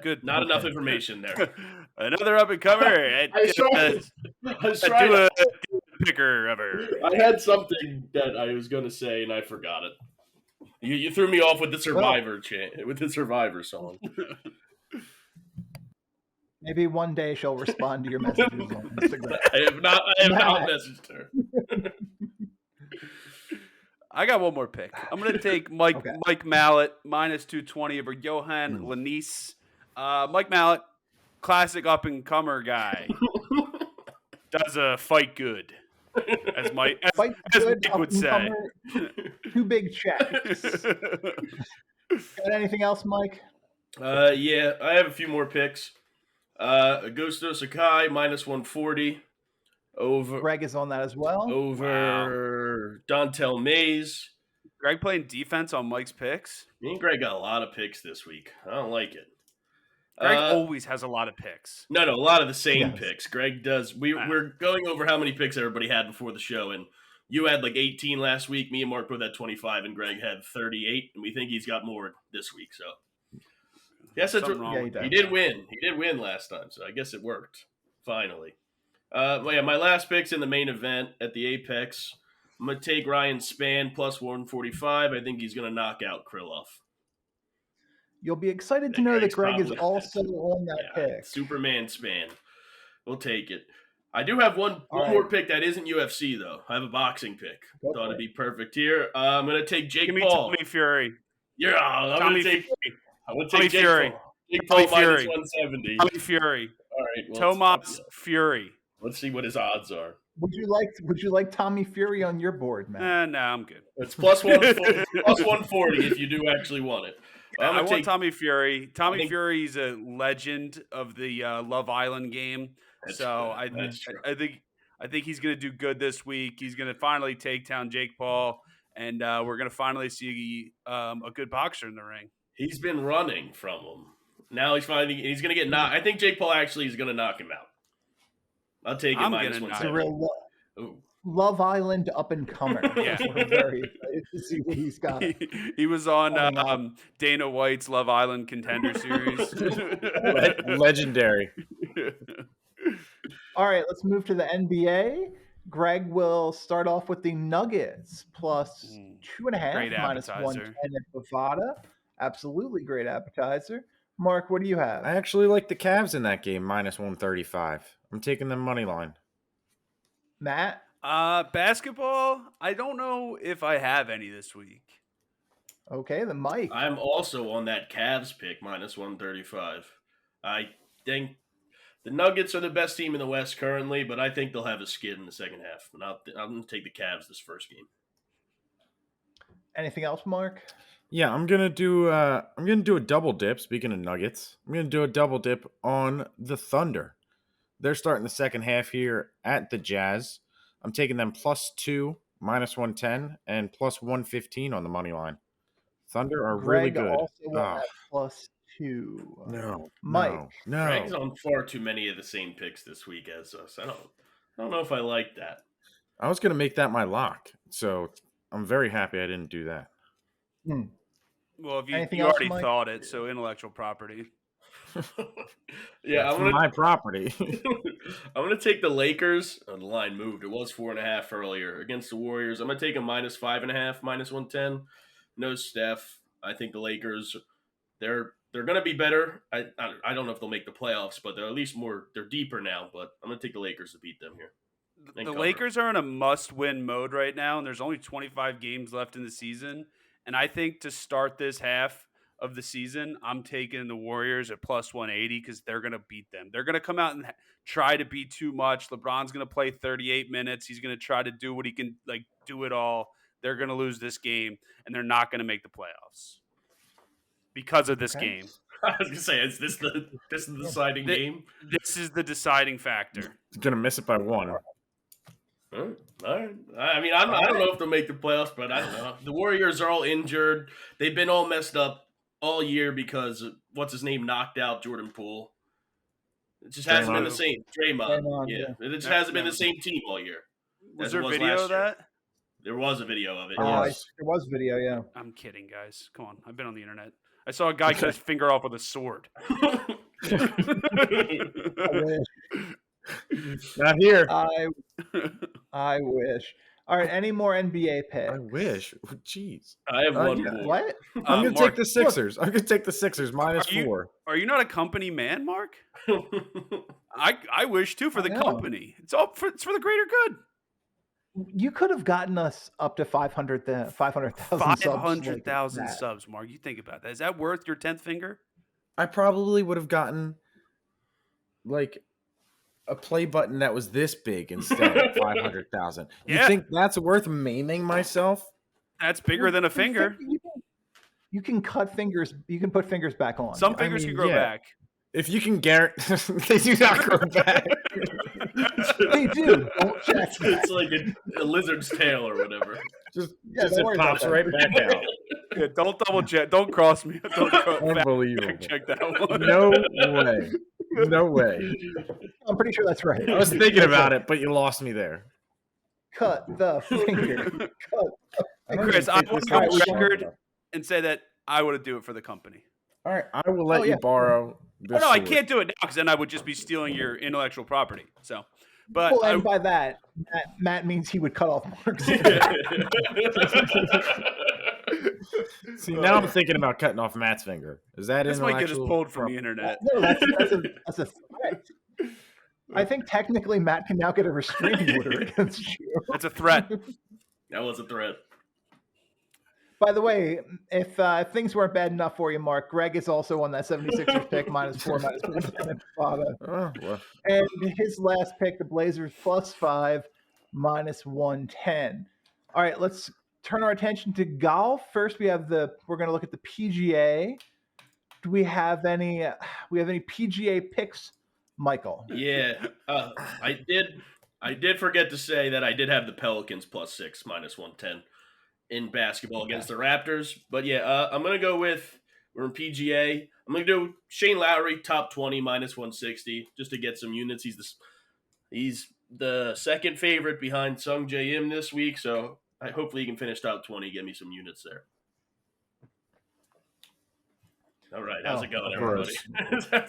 Good. Not enough information there. Another up and comer. I was trying to picker of her. I had something that I was gonna say and I forgot it. You threw me off with the Survivor with the Survivor song. Maybe one day she'll respond to your messages on Instagram. I have not messaged her. I got one more pick. I'm going to take Mike Mallet minus 220 over Johan Lanice. Mike Mallet, classic up and comer guy, does a fight good, as Mike would say. Two big checks. Got anything else, Mike? Yeah, I have a few more picks. Augusto Sakai minus 140 over. Greg is on that as well. Over Dontel Mays. Greg playing defense on Mike's picks. Me and Greg got a lot of picks this week. I don't like it. Greg always has a lot of picks. No, a lot of the same picks. Greg does. We're going over how many picks everybody had before the show, and you had like 18 last week. Me and Mark both had 25, and Greg had 38, and we think he's got more this week. So, yes, that's he did win. He did win last time, so I guess it worked finally. My last pick's in the main event at the Apex. I'm going to take Ryan Spann plus 145. I think he's going to knock out Krylov. You'll be excited to know that Greg is also on that pick. Superman Spann. We'll take it. I do have one more pick that isn't UFC, though. I have a boxing pick. Thought it'd be perfect here. I'm going to take Jake Paul. Tommy Fury. Yeah, I'm going to take Jake Fury. Paul. Jake Paul minus 170. Tommy Fury. All right. Well, Tomas Fury. Let's see what his odds are. Would you like Tommy Fury on your board, man? No, I'm good. It's plus 140, plus 140 if you do actually want it. I want Tommy Fury. Fury's a legend of the Love Island game. I think he's going to do good this week. He's going to finally take down Jake Paul, and we're going to finally see a good boxer in the ring. He's been running from him. Now he's going to get knocked. I think Jake Paul actually is going to knock him out. I'll take it I'm minus gonna It's a 170. real Love Island up and comer. Yeah. We're very excited to see what he's got. He was on Dana White's Love Island Contender Series. Legendary. All right, let's move to the NBA. Greg will start off with the Nuggets plus 2.5, Great minus appetizer. 110 at Bovada. Absolutely great appetizer. Mark, what do you have? I actually like the Cavs in that game, minus 135. I'm taking them money line. Matt? Basketball, I don't know if I have any this week. Okay, then Mike. I'm also on that Cavs pick, minus 135. I think the Nuggets are the best team in the West currently, but I think they'll have a skid in the second half. And I'm going to take the Cavs this first game. Anything else, Mark? Yeah, I'm gonna do a double dip. Speaking of Nuggets, I'm gonna do a double dip on the Thunder. They're starting the second half here at the Jazz. I'm taking them +2, minus 110, and +115 on the money line. Thunder are really Greg good. also went at +2. No, Mike. no. Greg's on far too many of the same picks this week as us. I don't know if I like that. I was gonna make that my lock, so I'm very happy I didn't do that. Well, if Anything you else, already Mike? thought it, so intellectual property. Yeah, That's my property. I'm gonna take the Lakers. Oh, the line moved. It was 4.5 earlier against the Warriors. I'm gonna take a minus 5.5, minus 110. No Steph. I think the Lakers. They're gonna be better. I don't know if they'll make the playoffs, but they're at least more. They're deeper now. But I'm gonna take the Lakers to beat them here. The Lakers are in a must-win mode right now, and there's only 25 games left in the season. And I think to start this half of the season, I'm taking the Warriors at +180 because they're going to beat them. They're going to come out and try to be too much. LeBron's going to play 38 minutes. He's going to try to do what he can, do it all. They're going to lose this game, and they're not going to make the playoffs because of this game. I was gonna say, is this the deciding game? This is the deciding factor. Gonna miss it by 1. All right. I mean, I don't know if they'll make the playoffs, but I don't know. The Warriors are all injured. They've been all messed up all year because what's his name knocked out Jordan Poole. It just hasn't been the same. Draymond. Yeah. It just hasn't been the same team all year. Was there video of that? There was a video of it. There was video, yeah. I'm kidding, guys. Come on. I've been on the internet. I saw a guy cut his finger off with a sword. Not here. I wish. All right, any more NBA picks? I wish. Jeez. I have one yeah. more. What? I'm gonna take the Sixers. I'm gonna take the Sixers minus 4. Are you not a company man, Mark? I wish too for the company. It's for the greater good. You could have gotten us up to 500,000 500,000 subs, Mark. You think about that. Is that worth your 10th finger? I probably would have gotten a play button that was this big instead of 500,000. You think that's worth maiming myself? That's bigger than a finger. You can cut fingers. You can put fingers back on. Some fingers can grow back. If you can guarantee, they do not grow back. They do. Don't check. It's like a lizard's tail or whatever. Just it pops right back out. Yeah, don't double check. Don't cross me. Don't Unbelievable. check that one. No way. No way. I'm pretty sure that's right. I was thinking about it, but you lost me there. Cut the finger. Chris, I will go on record and say that I would do it for the company. All right, I will let you borrow this. I can't do it now because then I would just be stealing your intellectual property. So, but well, and by that, Matt means he would cut off Mark's. See, now I'm thinking about cutting off Matt's finger. Is that this might get us pulled from the internet? No, that's a threat. I think technically Matt can now get a restraining order against you. That's a threat. That was a threat. By the way, if things weren't bad enough for you, Mark, Greg is also on that 76ers pick, -4, -110. And his last pick, the Blazers, +5, -110. All right, let's turn our attention to golf. First, we're going to look at the PGA. Do we have any PGA picks, Michael? Yeah, I did forget to say that I did have the Pelicans +6, -110. in basketball against the Raptors. But yeah, I'm gonna go with we're in PGA. I'm gonna do Shane Lowry top 20 minus 160 just to get some units. He's the second favorite behind Sung J M this week, so hopefully he can finish top 20. Get me some units there. All right, how's it going, everybody? Sorry,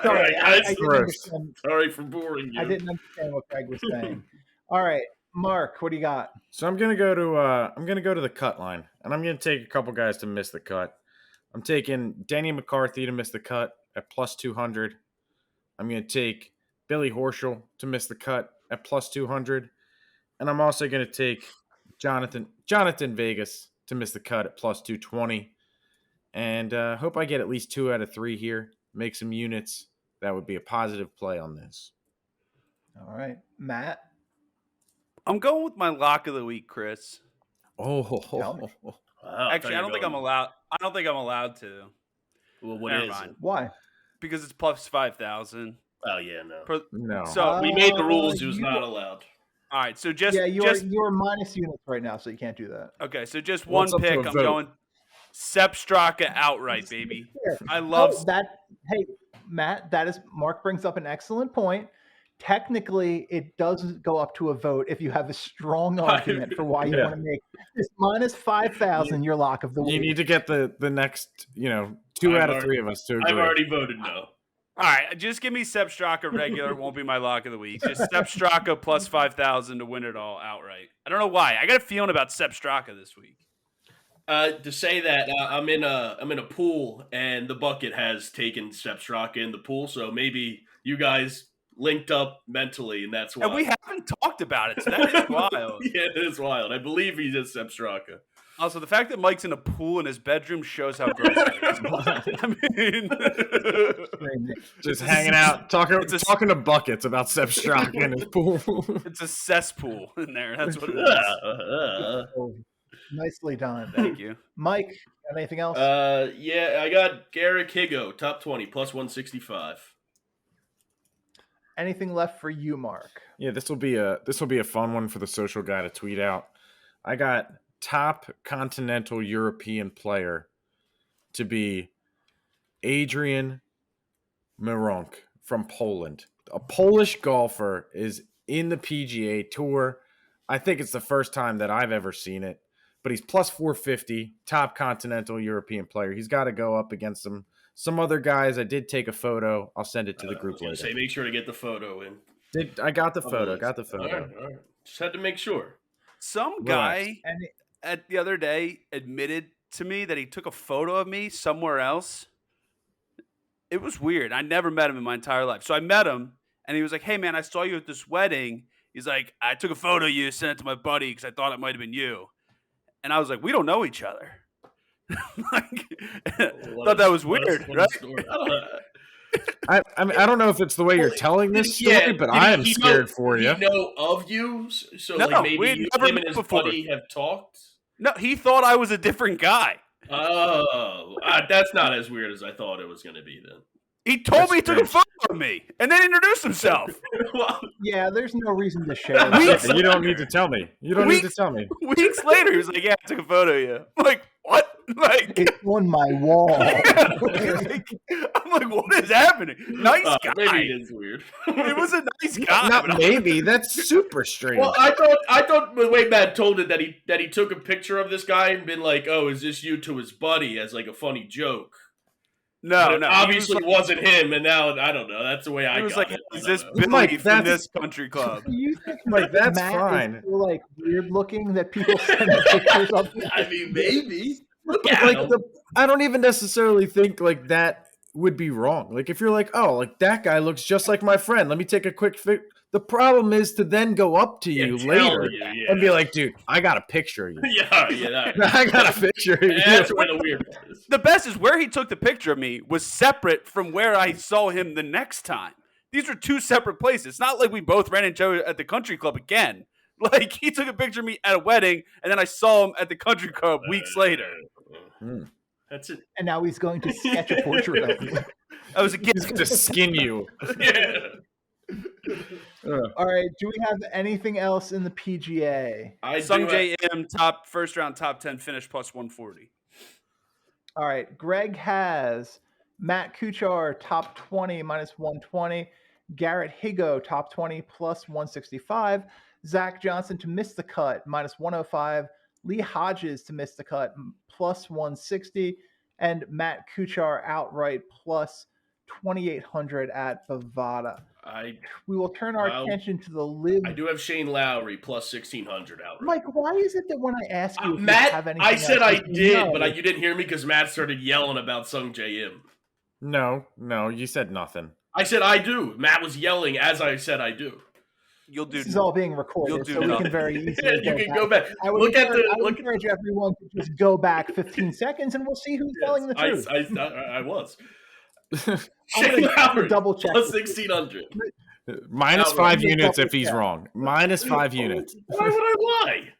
right, I guys. didn't understand. Sorry for boring you. I didn't understand what Greg was saying. All right, Mark, what do you got? So I'm gonna go to the cut line, and I'm gonna take a couple guys to miss the cut. I'm taking Danny McCarthy to miss the cut at plus 200. I'm gonna take Billy Horschel to miss the cut at plus 200, and I'm also gonna take Jonathan Vegas to miss the cut at plus 220. And hope I get at least 2 out of 3 here. Make some units. That would be a positive play on this. All right, Matt. I'm going with my lock of the week, Chris. Tell me. Wow, Actually, I don't think I'm allowed. I don't think I'm allowed to. Well, what Never is mind. it? Why? Because it's plus 5,000. Oh yeah, no. No. So We made the rules. He was you- not allowed. all right. So just you're minus units right now, so you can't do that. okay. So just Well, one it's up to pick. a I'm vote. going Sepp Straka outright, baby. I love that. Hey, Matt, that is Mark brings up an excellent point. Technically, it doesn't go up to a vote if you have a strong argument for why you Yeah. want to make this minus 5,000 your lock of the week. You need to get the next, 2 out of 3 of us to agree. I've already voted no. All right, just give me Sepp Straka regular. It won't be my lock of the week. Just Sepp Straka plus 5,000 to win it all outright. I don't know why. I got a feeling about Sepp Straka this week. To say that I'm in a pool and the bucket has taken Sepp Straka in the pool, so maybe you guys linked up mentally, and that's why. And we haven't talked about it, so that is wild. Yeah, it is wild. I believe he's just Sepp Straka. Also, the fact that Mike's in a pool in his bedroom shows how gross it is. I mean, Just hanging out, talking It's a- talking to buckets about Sepp Straka in his pool. it's a cesspool in there. That's what it is. Oh, nicely done. Thank you. Mike, got anything else? Yeah, I got Garrick Higo, top 20, plus 165. Anything left for you, Mark? Yeah, this will be a fun one for the social guy to tweet out. I got top continental European player to be Adrian Mironk from Poland. A Polish golfer is in the PGA Tour. I think it's the first time that I've ever seen it, but he's plus 450, top continental European player. He's got to go up against some other guys. I did take a photo. I'll send it to the group later. Say, make sure to get the photo in. I got the photo. All right. Just had to make sure. Some guy And at the other day admitted to me that he took a photo of me somewhere else. It was weird. I never met him in my entire life. So I met him, and he was like, "Hey, man, I saw you at this wedding." He's like, "I took a photo of you, sent it to my buddy because I thought it might have been you." And I was like, "We don't know each other." Thought that was weird, right? I mean, I don't know if it's the way you're telling this story, but I am scared for you. Did he know of you? So No, like we had maybe never him met and his before. buddy have talked? No, he thought I was a different guy. Oh, that's not as weird as I thought it was going to be then. He told That's me he took a strange. photo of me and then introduced himself. Well, yeah, there's no reason to share Weeks- that. You don't need to tell me. You don't need to tell me. Weeks later, he was like, "Yeah, I took a photo of you." I'm like, "What?" Like, It's on my wall. I'm like, "What is happening?" Nice guy. maybe it is weird. It was a nice guy. Not but maybe. That's super strange. Well, I thought the way Matt told it that he took a picture of this guy and been like, "Oh, is this you?" to his buddy as like a funny joke. No, But it no. obviously he was wasn't him, and now I don't know. That's the way like, I he was got like, it. "Is this I don't Billy know. Mike, from that's- this country club?" Do you think Like, that's Matt fine. is still, like weird looking that people send pictures of? I mean, maybe. Look at Like him. I don't even necessarily think like that would be wrong. Like if you're like, oh, like that guy looks just like my friend. Let me take a quick The problem is to then go up to you tell later you, yeah. and be like, dude, I got a picture of you. yeah. That, I got a picture of you. that's where the weird part is. The best is where he took the picture of me was separate from where I saw him the next time. These were two separate places. It's not like we both ran into each other at the country club again. Like he took a picture of me at a wedding, and then I saw him at the country club weeks later. Hmm. That's it. And now he's going to sketch a portrait of you. That was a gift. To skin you. Yeah. All right. Do we have anything else in the PGA? Sung J M first round top 10 finish plus 140. All right. Greg has Matt Kuchar top 20 minus 120. Garrett Higo top 20 plus 165. Zach Johnson to miss the cut minus 105. Lee Hodges to miss the cut plus 160. And Matt Kuchar outright plus 2,800 at Bovada. We will turn our attention to the LIV. I do have Shane Lowry plus 1,600 outright. Mike, why is it that when I ask you if Matt, you have anything I said I did, know, but you didn't hear me because Matt started yelling about Sung JM. No, you said nothing. I said I do. Matt was yelling as I said I do. You'll do. This is all being recorded, so we can very easily. Go back. I would encourage everyone to just go back 15 seconds, and we'll see who's telling the truth. I was. Shane Lowry double check plus 1,600. Minus 5 units if he's wrong. Minus 5 units. Why would I lie?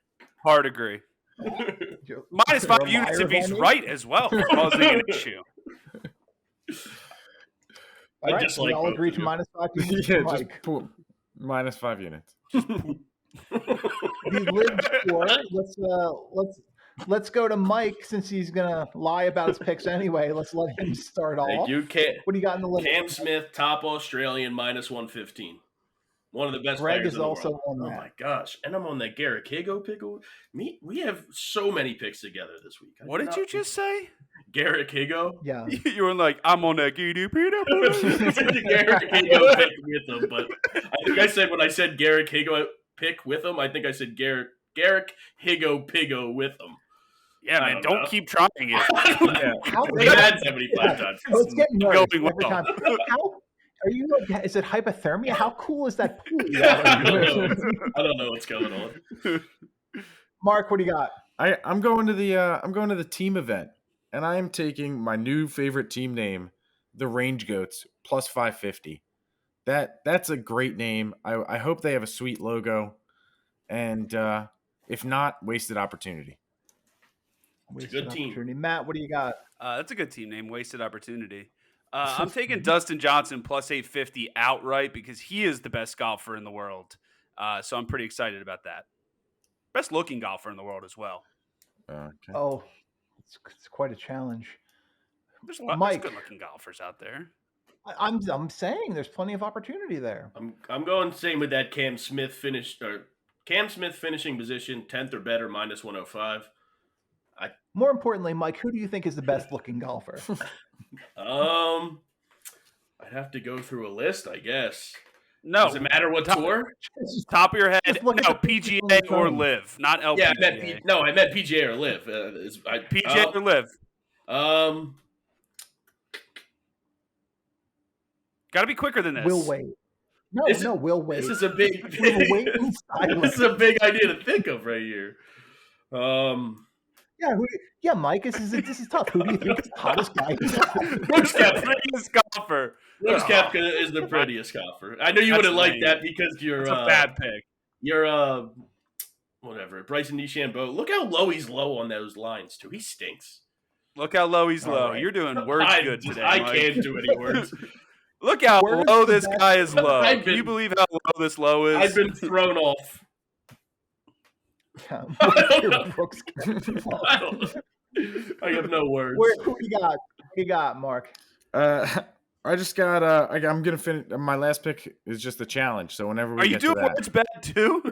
Hard agree. Minus 5 units if he's right as well, causing an issue. All right, we all agree to minus 5 units. Yeah, just minus 5 units. The LIV score. Let's go to Mike since he's gonna lie about his picks anyway. Let's let him start off. Thank you. What do you got in the LIV? Cam Smith, top Australian, minus 115. One of the best Greg players is in the also world. on that. Oh my gosh! And I'm on that Garrett Higo pick. We have so many picks together this week. What did you just say? Garrett Higo. Yeah, you were like, I'm on that GDP. Garrett Higo pick with him, but I think I said when I said Garrett Higo pick with him, I think I said Garrett Higo Pigo with him. Yeah, man, don't keep trying it. They've had 75 times. It's getting worse every time. How are you? Is it hypothermia? How cool is that pool? I don't know what's going on. Mark, what do you got? I'm going to the team event, and I am taking my new favorite team name, the Range Goats, plus 550. That's a great name. I hope they have a sweet logo, and if not, wasted opportunity. It's a good team. Matt, what do you got? That's a good team name, wasted opportunity. I'm taking Dustin Johnson plus 850 outright because he is the best golfer in the world. So I'm pretty excited about that. Best looking golfer in the world as well. Okay. Oh, it's quite a challenge. There's a lot of good looking golfers out there. I'm saying there's plenty of opportunity there. I'm going same with that Cam Smith finishing position 10th or better minus 105. More importantly, Mike, who do you think is the best looking golfer? I'd have to go through a list, I guess. No. Does it matter what tour? Top of your head. No, PGA or LIV, not LPGA. Yeah, I meant PGA or LIV. PGA or LIV. Got to be quicker than this. We'll wait. We'll wait. This is a big this is a big idea to think of right here. Yeah, Mike, this is tough. Who do you think is the hottest guy? Brooks Koepka, prettiest golfer. Brooks Koepka is the prettiest golfer. I know you wouldn't like that because you're a bad pick. You're whatever. Bryson DeChambeau. Look how low he's low on those lines too. He stinks. Look how low he's low. Right. You're doing words good today. I can't do any words. Look how low this guy is low. Can you believe how low this low is? I've been thrown off. I have no words. Who you got, Mark? I just got. I'm gonna finish. My last pick is just a challenge. So whenever we get to that, are you doing words bad too?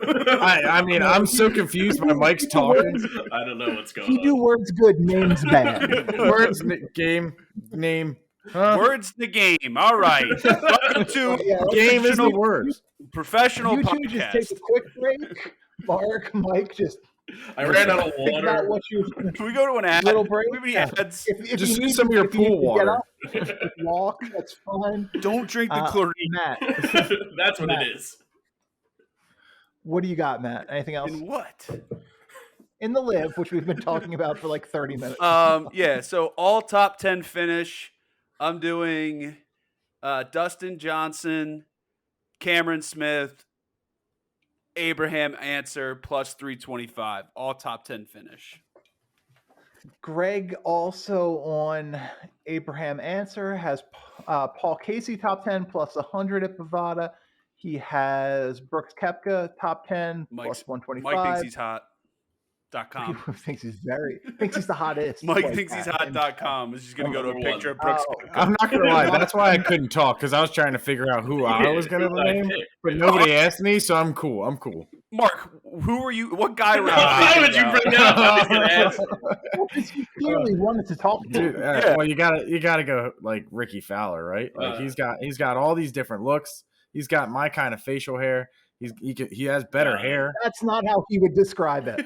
I mean, I'm so confused by Mike's talking. I don't know what's going on. He do words good, names bad. Words game name. Huh? Words the game. All right. Welcome to game is the words. Professional you podcast. Just take a quick break. Mark, Mike, I ran out of water. Can we go to an ad? Little break. Ads? If just use some of your pool water. Get up, walk. That's fine. Don't drink the chlorine. Matt. That's what it is. What do you got, Matt? Anything else? In what? In the LIV, which we've been talking about for like 30 minutes. Yeah. So all top 10 finish. I'm doing Dustin Johnson, Cameron Smith, Abraham Answer plus 325. All top 10 finish. Greg also on Abraham Answer has Paul Casey top 10 plus 100 at Bovada. He has Brooks Koepka, top 10, plus 125. Mike thinks he's hot.com. Thinks he's the hottest. Mike like thinks he's that. hot.com. Is just going to go to a Number picture one. of Brooks Oh, Koepka. I'm not gonna lie. That's why I couldn't talk because I was trying to figure out who I was gonna name, but nobody asked me, so I'm cool. I'm cool. Mark, who are you? What guy were you Why thinking would you about? bring that up? I was going to ask. He clearly wanted to talk to Dude, him. Yeah. well, you gotta go like Ricky Fowler, right? Like he's got all these different looks. He's got my kind of facial hair. He has better hair. That's not how he would describe it.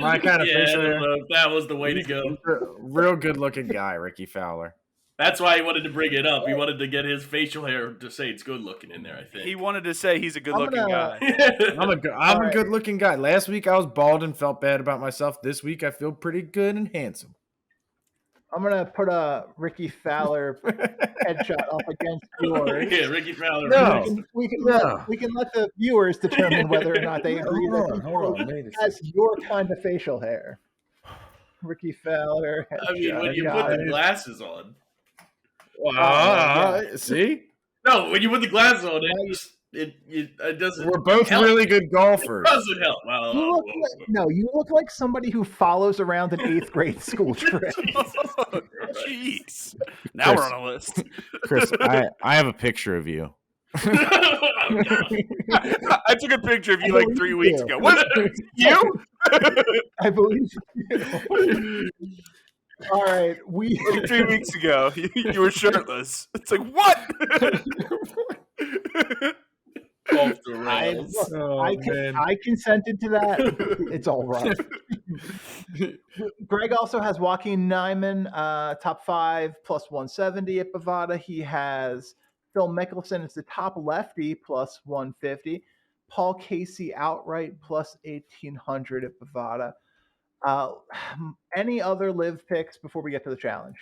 My kind of Yeah, I facial don't hair. know if that was the way to He's go. a real good looking guy, Ricky Fowler. That's why he wanted to bring it up. He wanted to get his facial hair to say it's good looking in there, I think. He wanted to say he's a good-looking guy. I'm a good looking guy. Last week I was bald and felt bad about myself. This week I feel pretty good and handsome. I'm gonna put a Ricky Fowler headshot up against yours. Yeah, Ricky Fowler. No. We can No. let the viewers determine whether or not they agree that Hold on. he has your kind of facial hair. Ricky Fowler. I mean, when you put the glasses on. See? No, when you put the glasses on, it doesn't. We're both help. really good golfers. It doesn't help. Well, You look like somebody who follows around an 8th grade school trip. Jeez. Now we're on a list. Chris, I have a picture of you. I took a picture of you like 3 weeks you. ago. What? You? I believe you. All right, 3 weeks ago, you were shirtless. It's like, what? Off the rails. I consented to that. It's all right. Greg also has Joaquin Nyman, top 5, plus 170 at Bovada. He has Phil Mickelson as the top lefty, plus 150. Paul Casey outright, plus 1,800 at Bovada. Any other live picks before we get to the challenge?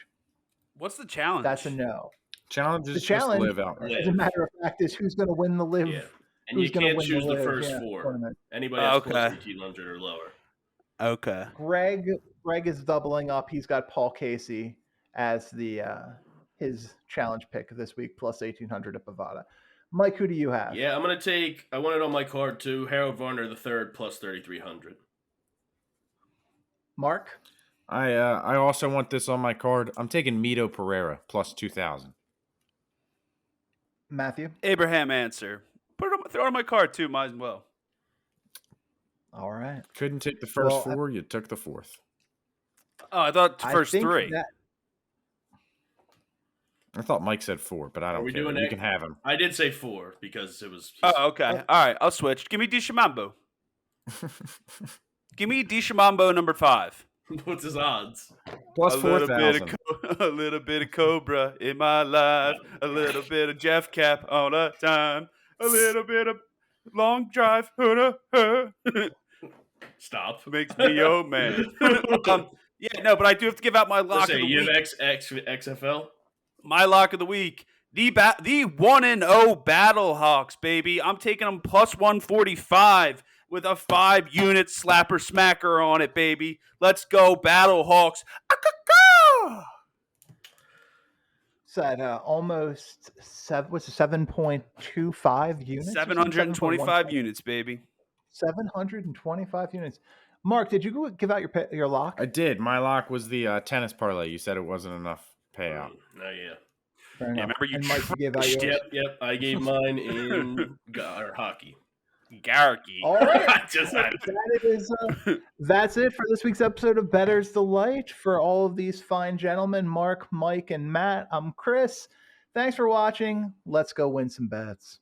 What's the challenge? That's a no. Challenge is The just challenge, live out. as a matter of fact, is who's going to win the live. Yeah. And who's you gonna can't win choose the LIV, first four. tournament. Anybody that's Okay. plus 1,800 or lower. Okay. Greg is doubling up. He's got Paul Casey as the his challenge pick this week, plus 1,800 at Bovada. Mike, who do you have? Yeah, I'm going to take, I want it on my card too, Harold Varner III, plus 3,300. Mark? I also want this on my card. I'm taking Mito Pereira, plus 2,000. Matthew? Abraham answer. Throw it on my card too. Might as well. All right. Couldn't take the first Well, four. You took the fourth. Oh, I thought I first think 3. I thought Mike said 4, but I Are don't we care. doing You it? can have him. I did say 4 because it was. Oh, okay. All right. I'll switch. Give me DeChambeau. Give me DeChambeau number 5. What's his odds? Plus a little 4,000. a little bit of Cobra in my life. A little bit of Jeff Cap all the time. A little bit of long drive. Stop. Makes me your man. Yeah, no, but I do have to give out my lock Let's of say the you week. have XFL. My lock of the week. The 1-0 Battle Hawks, baby. I'm taking them plus 145 with a 5-unit slapper smacker on it, baby. Let's go, Battle Hawks. It's at almost 7.25 units? 725 units, baby. 725 units. Mark, did you give out your lock? I did. My lock was the tennis parlay. You said it wasn't enough payout. Oh, yeah. Fair enough. remember you and Mike, you gave out yours. Yep. I gave mine in hockey. Garricky. All right. That's it for this week's episode of Bettor's Delight. For all of these fine gentlemen, Mark, Mike, and Matt, I'm Chris. Thanks for watching. Let's go win some bets.